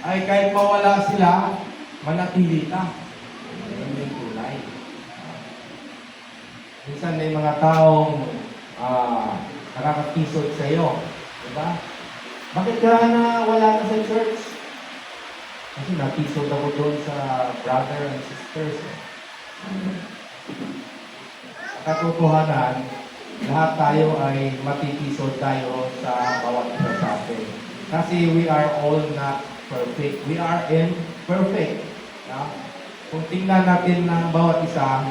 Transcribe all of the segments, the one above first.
ay kahit mawala sila, manatili ka. Yan yung kulay. Minsan may mga taong nakakatisod sa iyo. Diba? Bakit ka na wala ka sa church? Kasi natisod ako doon sa brother and sisters. Katotohanan, lahat tayo ay matitisod tayo sa bawat isa sa atin. Kasi we are all not perfect. We are imperfect. Yeah? Kung tingnan natin ng bawat isa,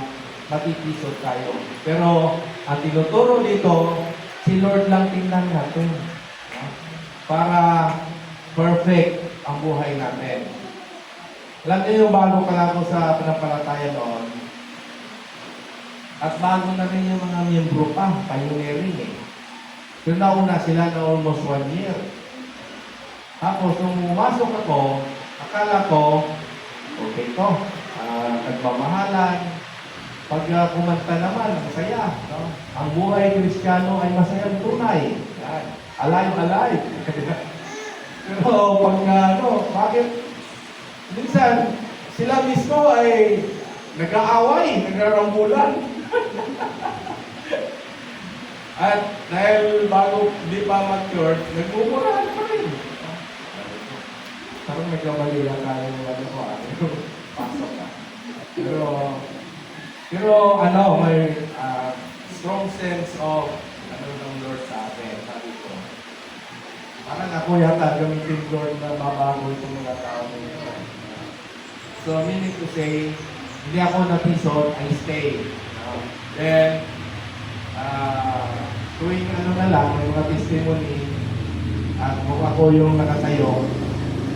matitisod tayo. Pero ang tinuturo dito, si Lord lang tingnan natin. Yeah? Para perfect ang buhay natin. Alam niyo yung bago pa ako sa panampalataya noon, at bago na rin yung mga miyembro pa, pioneering eh. Pero nauna sila na almost 1 year. Tapos nung umasok ako, akala ko, okay to, nagmamahalan. Pag kumanta naman, masaya. No? Ang buhay Kristiyano ay masayang tunay. Yan. Alive, alive. Pero pag bakit? Minsan, sila mismo ay nag-aaway, nagrarambulan. At dahil bago di pa mature, nagmumurahan pa rin. Parang nagkamali lang tayo pasok ka. Pero may strong sense of ng Lord sa atin. Sabi ko, parang ako yata gamitin Lord na mabago itong mga tao nito. So, meaning to say, hindi ako natisod, I stay. Then, tuwing na lang, may mga testimony, at kung ako yung nakatayo,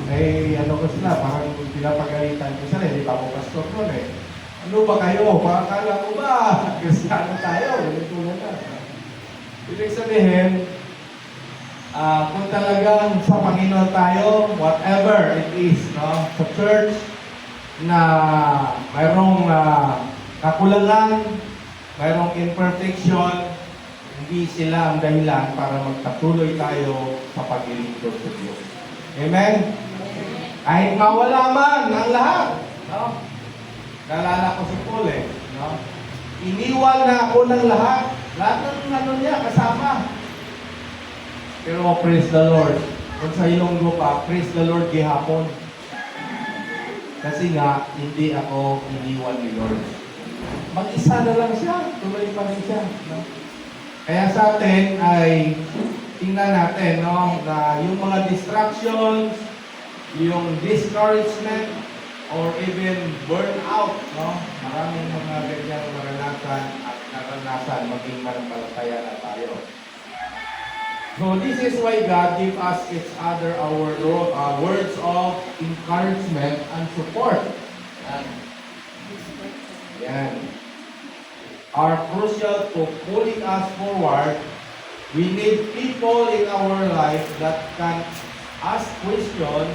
ko sila, parang pinapagalitan ko sila, hindi pa ako pastor nun eh. Ano ba kayo? Pakakala ko ba? Kristiyano tayo, ganito na. Ibig sabihin, kung talagang sa Panginoon tayo, whatever it is, no? Sa church, na mayroong kakulangan, mayroong imperfection, hindi sila ang dahilan para magpatuloy tayo sa paglilingkod sa Diyos. Amen? Kahit mawala man ang lahat. No? Naalala ko si Paul no? Iniwan na ako ng lahat. Lahat ng niya, kasama. Pero praise the Lord. Kung sa Ilonggo pa, praise the Lord gihapon. Kasi nga, hindi ako iniwan ni Lord. Mag-isa na lang siya, tuloy pa rin siya. No? Kaya sa atin ay tingnan natin na yung mga distractions, yung discouragement, or even burnout, maraming mga ganyang maranasan at naranasan maging manampalataya na tayo. So this is why God gives us each other our words of encouragement and support. Yan. Are crucial to pulling us forward. We need people in our life that can ask questions,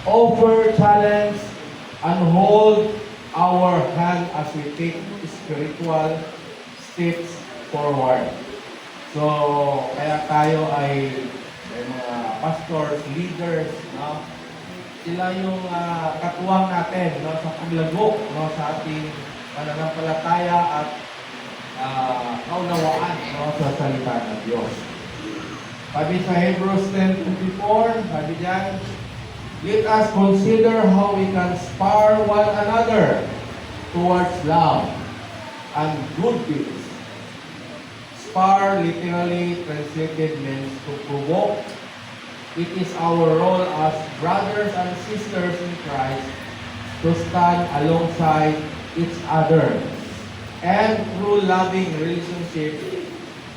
offer challenge, and hold our hand as we take spiritual steps forward. So, kaya tayo ay mga pastors, leaders, no? Sila yung katuwang natin sa paglago sa ating pananampalataya at kaunawaan sa salita ng Diyos. Sabi sa Hebrews 10:24, sabi diyan, let us consider how we can spur one another towards love and good deeds. Spur literally translated means to provoke. It is our role as brothers and sisters in Christ to stand alongside each other and through loving relationship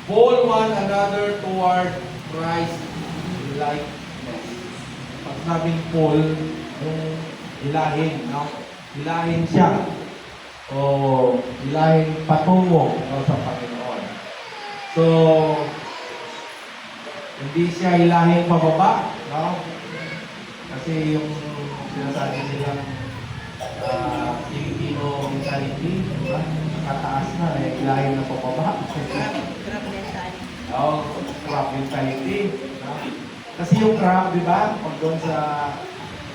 pull one another toward Christ likeness. Pag sabing pull, yung ilahin, ilahin siya o ilahin patungo sa Panginoon. So, hindi siya ilahin pababa, kasi yung sinasabi nilang Filipino mentality, nakataas na, ilahin na pababa. Crab mentality. Kasi yung crab, di ba? Pag doon sa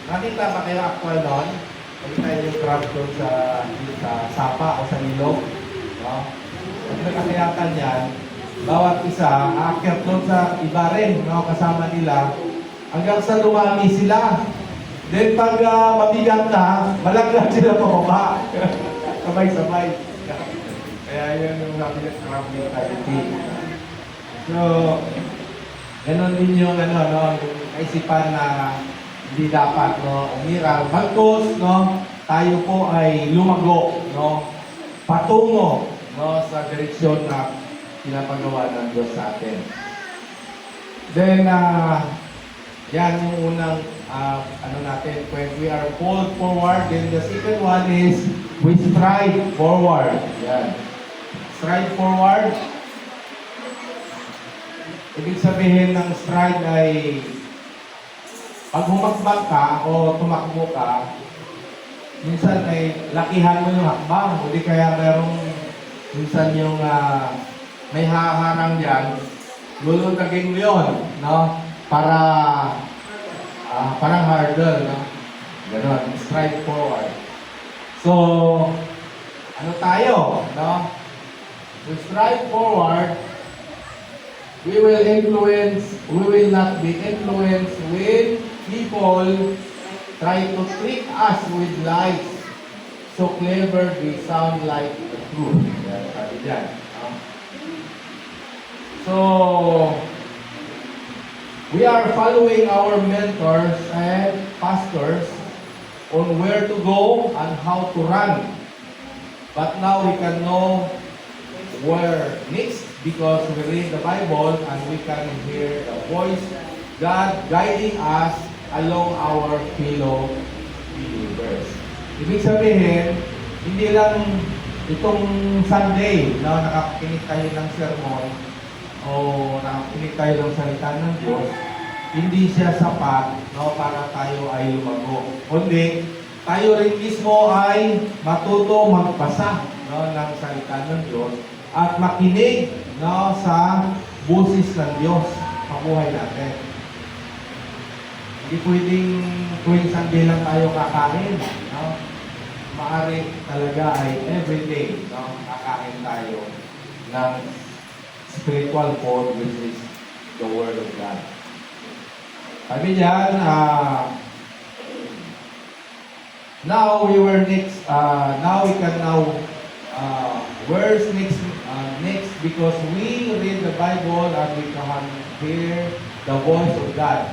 Nakita ba kayo actual noon? Nakita yung crab doon sa sapa o sa ilog. No? Pag nagkakayatan yan, bawat isa, aakyat doon sa iba rin, no? Kasama nila, hanggang sa lumami sila. Then pag mabigat na, malaglag sila pababa. Sabay-sabay. Kaya yun yung sabi ng crab mentality. So, ganon din yung no, yung kaisipan na hindi dapat umiral. Bagkus, no, tayo po ay lumago, no, patungo sa direksyon na pinapagawa ng Diyos sa atin. Then, yan yung unang natin, when we are pulled forward. Then the second one is we stride forward. Yan. Stride forward. Ibig sabihin ng stride ay pag humakbang ka o tumakbo ka, minsan ay lakihan mo yung hakbang. O di kaya merong minsan yung may haharang dyan, lulutagin mo yun, no? Para parang hurdle, no? Ganon, stride forward. So, ano tayo, no? To stride forward, we will not be influenced when people try to trick us with lies. So clever, they sound like the truth. Yan, sabi dyan. So, we are following our mentors and pastors on where to go and how to run. But now we can know where next because we read the Bible and we can hear the voice God guiding us along our fellow believers. Ibig sabihin, hindi lang itong Sunday na nakakinig tayo ng sermon o nakakinig tayo ng salita ng Diyos, hindi siya sapat para tayo ay lumago. Kundi, tayo rin mismo ay matuto magbasa ng salita ng Diyos at makinig sa boses ng Diyos sa buhay natin. Hindi pwedeng tuwing Sunday lang tayo kakain. Maaari talaga ay everyday kakain tayo ng spiritual food which is the Word of God. Sabi diyan, now we can where's next because we read the Bible and we can hear the voice of God.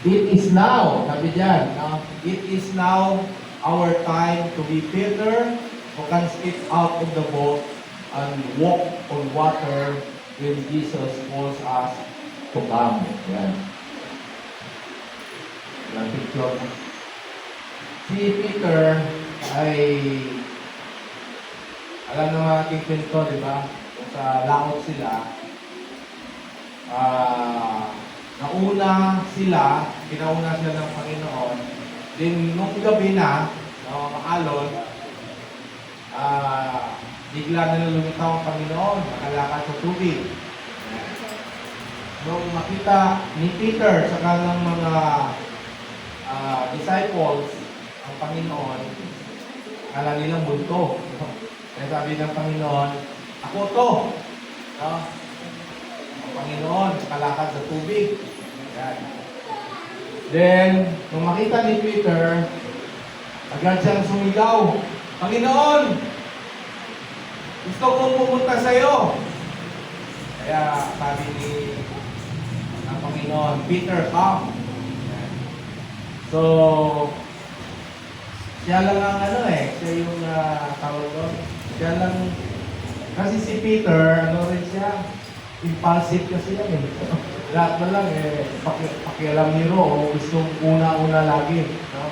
It is now, sabi diyan, it is now our time to be Peter who can step out of the boat and walk on water when Jesus calls us to come. Yan. Yan picture. Si Peter ay alam naman ating kwento, di ba? Kung sa laot sila, kinauna sila ng Panginoon. Then, nung gabi na, maalon, bigla na lumitaw ang Panginoon, nakalakad sa tubig. Nung makita ni Peter sa kanyang mga disciples, ang Panginoon, kala nilang multo. Kaya sabi ng Panginoon, ako to. Ang Panginoon, nakalakad sa tubig. Yan. Then, nung makita ni Peter, agad siyang sumigaw, Panginoon, gusto kong pumunta sa iyo. Kaya sabi ng Panginoon, Peter, come. So, siya lang ang siya yung tawag doon. Siya lang, kasi si Peter, rin siya, impulsive kasi yan Lahat na lang pakialam niro o gusto una-una lagi. No?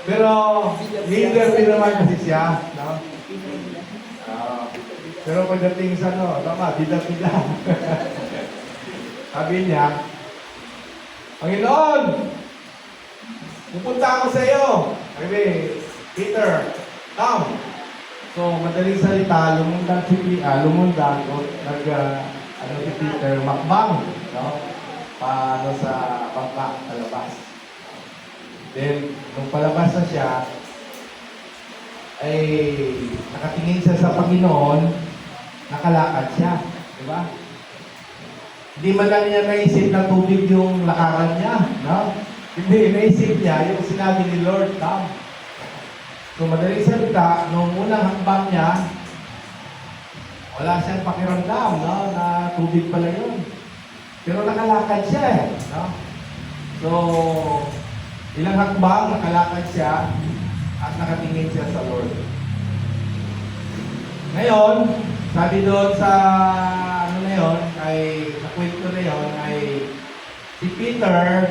Pero, leader din naman kasi siya. No? Pero pagdating sa tama, bida-bida. Sabi niya, Panginoon, pupunta ako sa iyo. Sabi, Peter, come. So, madaling salita, lumundag si Peter, si Peter, makbang. No? paano sa bangka, palabas. Then, nung palabas na siya, ay nakatingin siya sa Panginoon, nakalakad siya. Di ba? Hindi man lang niya naisip na tubig yung lakaran niya. No? Hindi, naisip niya yung sinabi ni Lord, come. So, madaling salita, nung unang hakbang niya, wala siyang pakiramdam, no? Na tubig pala yun. Pero nakalakad siya eh. No? So, ilang hakbang, nakalakad siya at nakatingin siya sa Lord. Ngayon, sabi doon sa ano na yun, ay sa kwento na yun, ay si Peter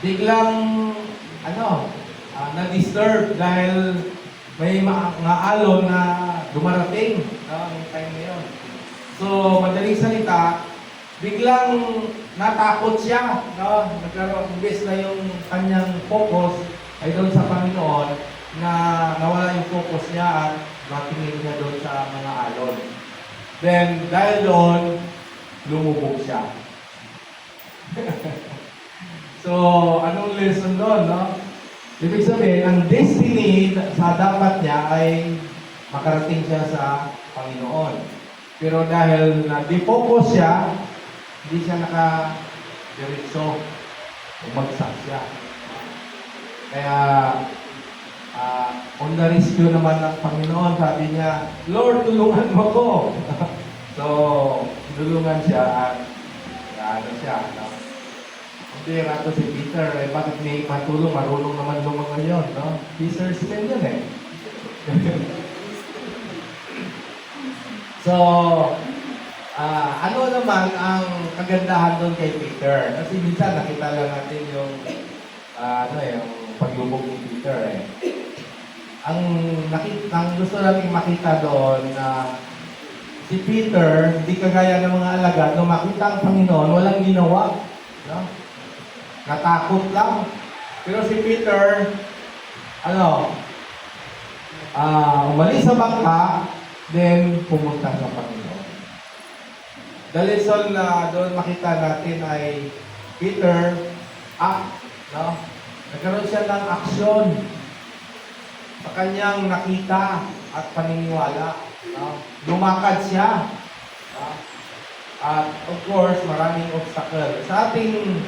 biglang na-disturb dahil may mga alon na dumarating yung time na yun. So, madaling salita, biglang natakot siya, no? Nagkaroon, imbes na yung kanyang focus ay doon sa Panginoon, na nawala yung focus niya at matingin niya doon sa mga alon. Then, dahil doon, lumubog siya. So, anong lesson doon, no? Ibig sabihin, ang destiny sa dapat niya ay makarating siya sa Panginoon. Pero dahil na-defocus siya, hindi siya naka-diretso. Umagsak siya. Kaya, on the rescue naman ng Panginoon, sabi niya, Lord, tulungan mo ko. So, tulungan siya at siya. No? Hindi, rato si Peter, bakit may matulong, marunong naman lumangon yun, no? Fisherman yun eh. So, ano naman ang kagandahan doon kay Peter? Kasi minsan nakita lang natin yung yung paglubog ni Peter eh. Ang gusto natin makita doon na si Peter, hindi kagaya ng mga alagad, nung makita ang Panginoon, walang ginawa. No? Natakot lang. Pero si Peter, umalis sa bangka, then pumunta sa Panginoon. The lesson na doon makita natin ay Peter, no? Nagkaroon siya ng aksyon sa kanyang nakita at paniniwala. No? Lumakad siya. No? At of course, maraming obstacle. Sa ating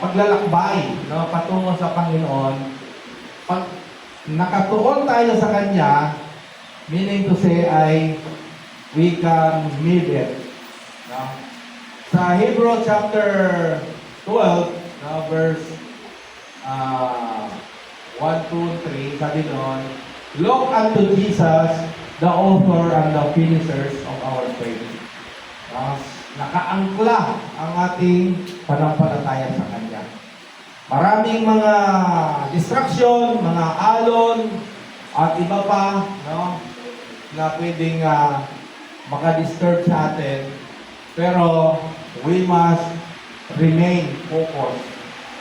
paglalakbay, no, patungo sa Panginoon, pag nakatuon tayo sa Kanya, meaning to say ay we can live it. No? Sa Hebrew chapter 12, no, verse 1, 2, 3, sabi noon, look unto Jesus, the author and the finishers of our faith. Nakaangkla ang ating panampalataya sa Kanya. Maraming mga distraction, mga alon, at iba pa, no, na pwedeng maka-disturb sa atin. Pero we must remain focused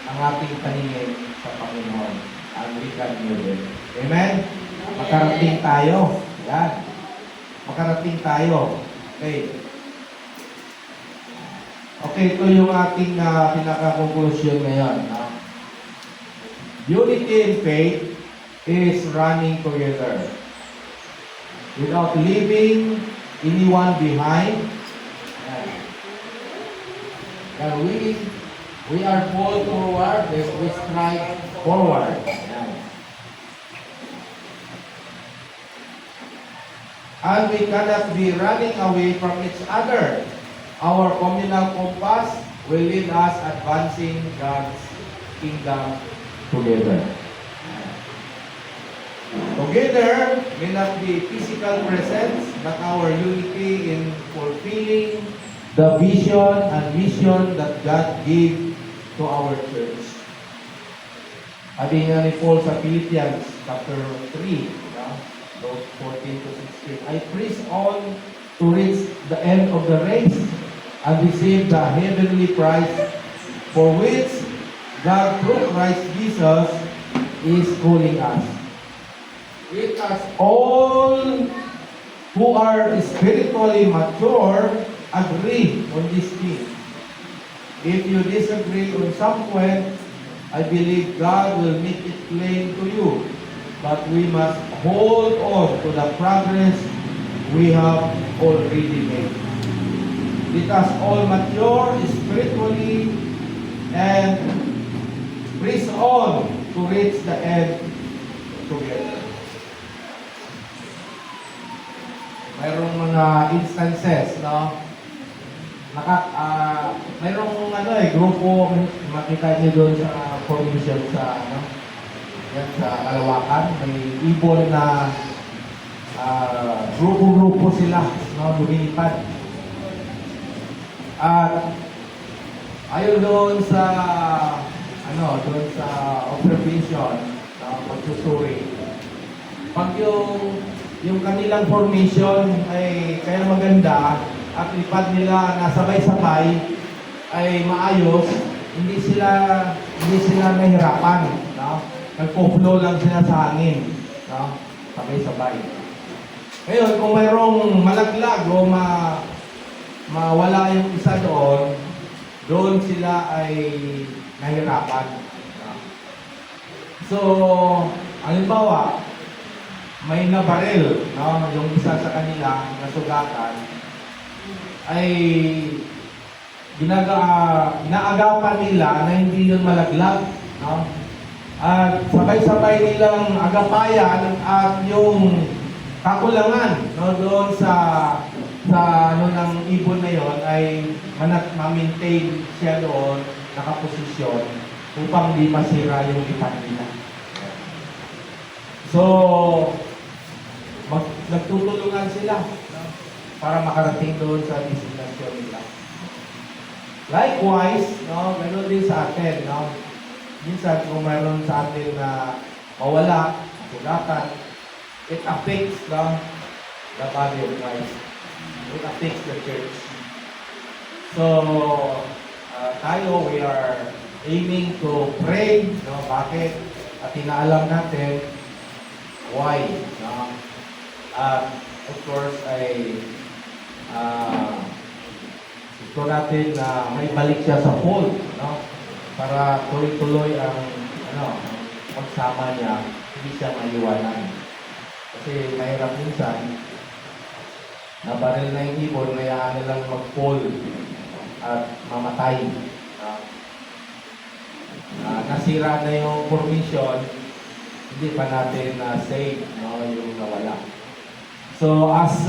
ang ating paningin sa Panginoon. And we can do it. Amen? Makarating tayo. Yan. Makarating tayo. Okay. Okay, ito yung ating pinaka-conclusion ngayon. Unity in faith is running together. Without leaving anyone behind. And we are pulled forward, we strike forward. And we cannot be running away from each other. Our communal compass will lead us advancing God's kingdom together. Together may not be physical presence, but our unity in fulfilling the vision and mission that God gave to our church. Sabi nga ni Paul sa Philippians chapter 3, verse 14 to 16, I press on to reach the end of the race and receive the heavenly prize for which God through Christ Jesus is calling us. Let us all who are spiritually mature agree on this thing. If you disagree on some point, I believe God will make it plain to you. But we must hold on to the progress we have already made. Let us all mature spiritually and press on to reach the end together. Mayroong mga instances, no? Mayroong grupo, makita niyo doon sa formation sa yan sa Kalawakan, may ibon na grupo-grupo sila, no, lumilipad. At ayon doon sa observation, pagsusuri. Pag yung kanilang formation ay kaya maganda at lipad nila na sabay-sabay ay maayos, hindi sila nahirapan, no? Nagpo-flow lang sila sa hangin, no? Sabay-sabay. Ngayon, kung mayroong malaglag o mawala yung isa doon sila ay nahirapan. No? So, halimbawa, may nabaril, no? Yung isa sa kanila nasugatan, ay inaagapan nila na hindi yun malaglag, no? At sabay-sabay nilang agapayan at yung kakulangan, no, doon sa ng ibon na yon ay ma-maintain siya doon, nakaposisyon upang di masira yung ipan nila. So, nagtutulungan sila, no, para makarating doon sa destination nila. Likewise, no, ganoon din sa atin, no. Minsan kung mayroon sa atin na mawala, sugatan, it affects the body of Christ. It affects the church. So, tayo, we are aiming to pray, no, bakit? At inaalam natin why, no? Of course, ay gusto natin na may balik siya sa fold, no? Para tuloy-tuloy ang pagsama niya, hindi siya maiwanan. Kasi mahirap minsan, nabaril na yung ibon, hayaan nilang mag-fall at mamatay. Nasira na yung formation, hindi pa natin save, no, yung nawala. So as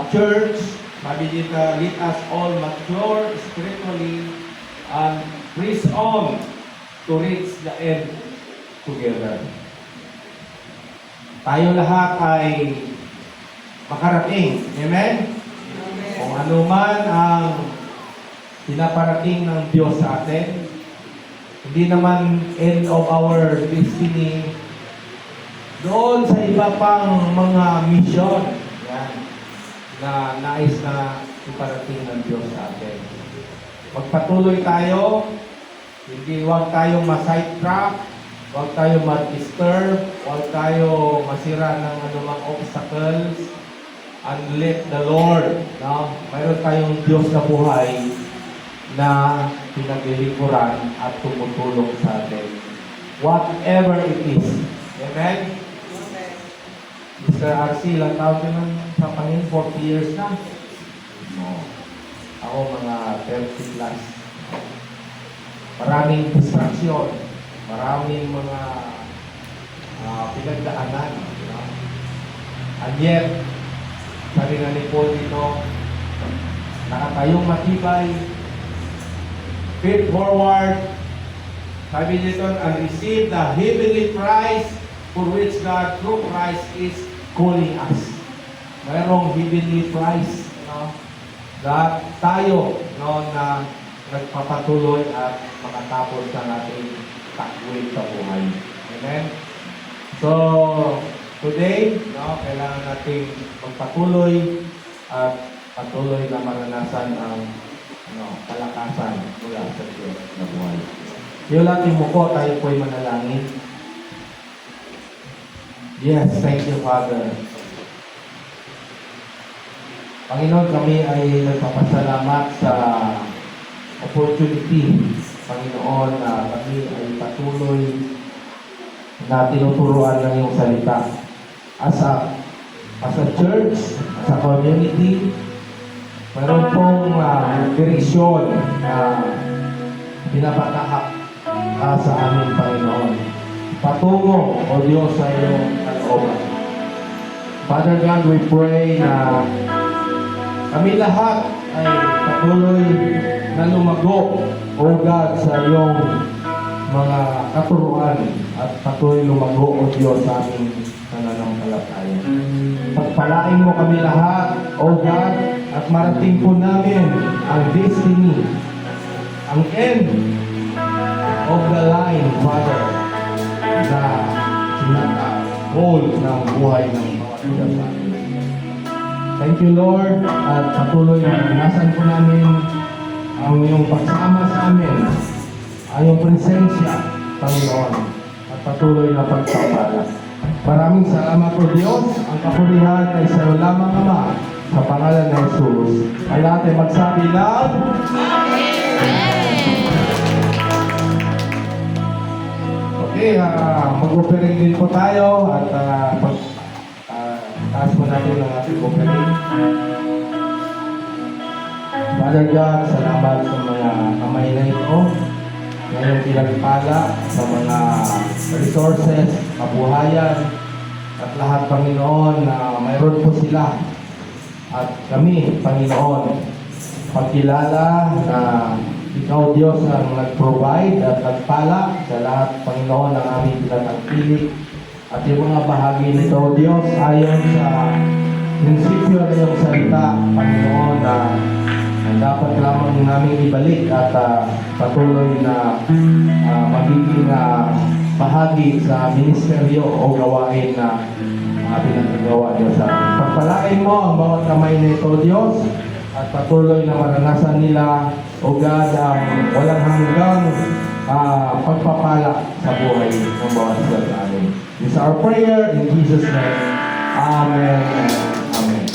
church, sabi dito, let us all mature spiritually and press on to reach the end together. Tayo lahat ay makarating. Amen? Amen. Kung ano man ang pinaparating ng Diyos sa atin, hindi naman end of our destiny. Doon sa iba pang mga mission, yan, na nais na iparating ng Diyos sa atin. Magpatuloy tayo, huwag tayong ma-sidetrack, huwag tayong ma-disturb, huwag tayo masira ng anumang obstacles, and let the Lord, no? Mayroon tayong Diyos na buhay na pinaglilingkuran at tumutulong sa atin. Whatever it is. Amen? Mr. RC, ilang taon ka nang sa Panginoon? 40 years na? No. Ako mga 30 plus. Maraming distraction. Maraming mga pinagdaanan. No? And yet, sabi nga ni Paul dito, nakatayong matibay, feet forward, sabi dito, and receive the heavenly prize for which God through Christ is calling us. Mayroong heavenly prize, no? That tayo, no, na nagpapatuloy at makatapos na natin takwil sa buhay. Amen? So, today, no, kailangan natin magpatuloy at patuloy na maranasan ang kalakasan mula sa Diyos na buhay. Yung natin muko, tayo po'y manalangin. Yes, thank you, Father. Panginoon, kami ay nagpapasalamat sa opportunity, Panginoon, na kami ay patuloy na tinuturuan ng iyong salita. As a church, as a community, mayroon pong direksyon na pinapatahak ka sa aming Panginoon. Patungo, O Diyos, sa iyong kalooban. Father God, we pray na kami lahat ay patuloy na lumago, O God, sa iyong mga katuruan at patuloy lumago, O Diyos, sa aming pananampalataya. Pagpalain mo kami lahat, O God, at marating po namin ang destiny, ang end of the line, Father, na sinaka-goal ng buhay ng bawat isa sa amin. Thank you, Lord, at patuloy na binasan po namin ang iyong pagsama sa amin, ang iyong presensya, Panginoon, at patuloy na pagpapala. Maraming salamat po, Diyos. Ang kapurihan ay sa iyo lamang, Ama, sa pangalan ng Jesus. Ay lahat ay magsabi lang, okay, mag-offering din po tayo at taas po natin ang ating offering. Father God, salamat sa mga kamay na ito. Ngayong pinagpala sa mga resources, kabuhayan, at lahat, Panginoon, na mayroon po sila. At kami, Panginoon, pagkilala na Ikaw, Diyos, ang nag-provide at nagpala sa lahat, Panginoon, ng aming pinatangkilik. At yung mga bahagi nito, Diyos, ayon sa prinsipyo na iyong salita, Panginoon, na dapat lamang namin ibalik at patuloy na magiging bahagi sa ministeryo o gawain na pinagagawa, Diyos, sa atin. Pagpalain mo ang bawat kamay nito, Diyos, at patuloy na maranasan nila, O God, ang walang hanggang pagpapala sa buhay ng bawat isa sa amin. This is our prayer in Jesus' name. Amen and Amen.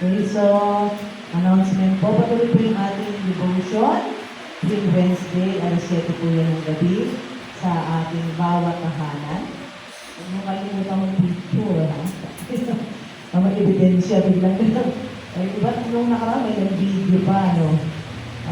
Okay, so, announcement po. Patuloy po yung ating devotion. Tuwing Wednesday, alas 7 po yan ng gabi sa ating bawat tahanan. Huwag mo kalimutan mag-picture, ha? May ebidensya, biglang ay, diba, nung nakaraan, may nag-video pa, no?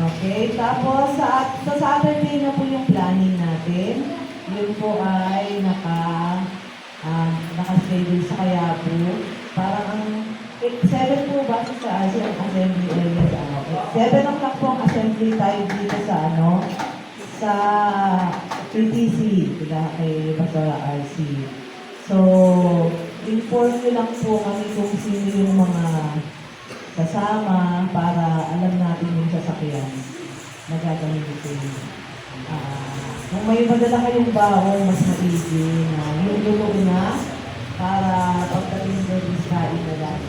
Okay, tapos sa Saturday na po yung planning natin. Yun po ay naka-schedule sa Kayapo. Parang ang 7 po ba sa assembly area sa ano? 7 o'clock po ang assembly time dito sa sa PTC, diba, kay Pastora RC. So, inform nyo lang po kami kung sino yung mga kasama para alam natin yung sasakyan na gagamitin. Kung may madala kayong bawang, mas maigi na yung luto na para pagdating doon is kain na lang.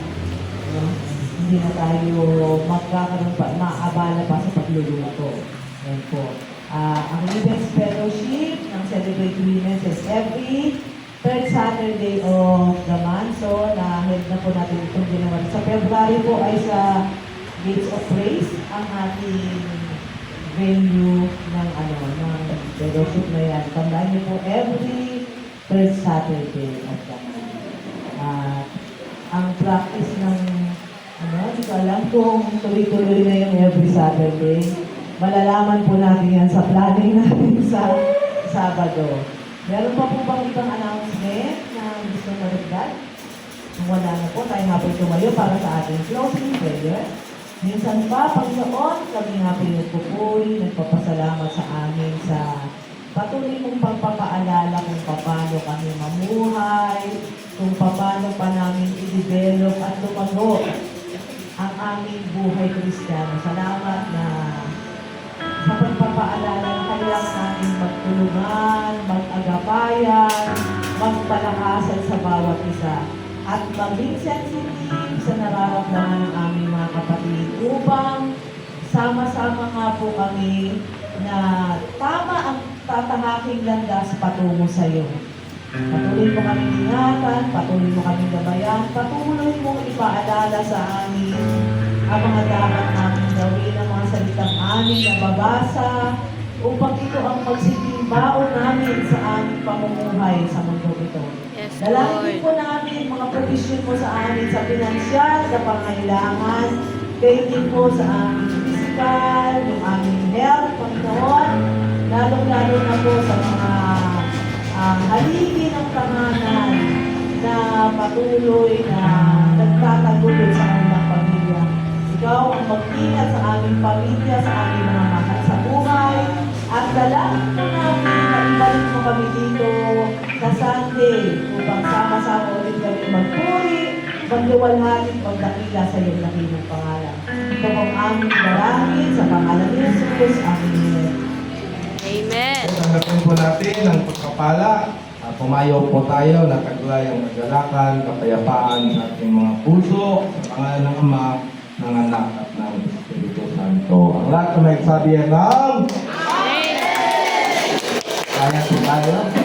hindi na tayo magkakaroon pa, maabala pa sa pagluluto. Yan po. Ang Women's Fellowship ng Celebrate Women is every third Saturday of the month. So, na-head na po natin itong ginawa. Sa February po ay sa Gates of Praise ang ating venue ng fellowship na yan. Tandaan niyo po, every third Saturday of the month. Ang practice ng, hindi ko alam kung tuloy-tuloy na yung every Saturday. Malalaman po natin yan sa planning natin sa Sabado. Meron pa po bang ibang announcement na gusto maragdag? Kung wala na po, tayo nga po tumayo para sa ating closing prayer. Minsan pa, Panginoon, kami nga po nagpupuri, nagpapasalamat sa amin sa patuloy mong pagpapaalala kung paano kami mamuhay, kung paano pa namin i-develop at lumago ang aming buhay Kristiyano. Salamat na sa pagpapaalala na kailangan natin magtulungan, mag-agapayan, magpalakasan sa bawat isa, at maging sensitive sa nararamdaman ng aming mga kapatid upang sama-sama nga po kami na tama ang tatahaking landas patungo sa iyo. Patuloy mo kami ingatan, patuloy mo kami gabayan, patuloy mong ipaalala sa amin ang mga dapat namin gawin, ang mga salitang amin na babasa, upang ito ang magsilbing baon namin sa aming pamumuhay sa mundo ito. Yes, Dalangin Lord. po namin mga provision mo sa amin sa pinansyal, sa pangailangan, kayo din po sa aming physical, yung aming health, Panginoon, lalong-lalo na po sa mga haligi ng tahanan na patuloy na nagtatagulod sa kanilang pamilya. Ikaw ang mag-ingat sa aming pamilya, sa aming mga mahal sa buhay, at dalangin po namin na ibalik mo kami dito sa Sunday upang sama-sama ulit kami magpuri, magluwalhati, magdakila sa iyong dakilang pangalan. Ito ang aming dalangin sa pangalan ni Jesus. Amen. Amen. Tanggapin po natin ang pagkapala. Pumayo po tayo na taglay ang kagalakan, kapayapaan sa ating mga puso, sa pangalan ng Ama, ng Anak at ng Espiritu Santo. Ang lahat na may sabi ng Amen. kaya po tayo.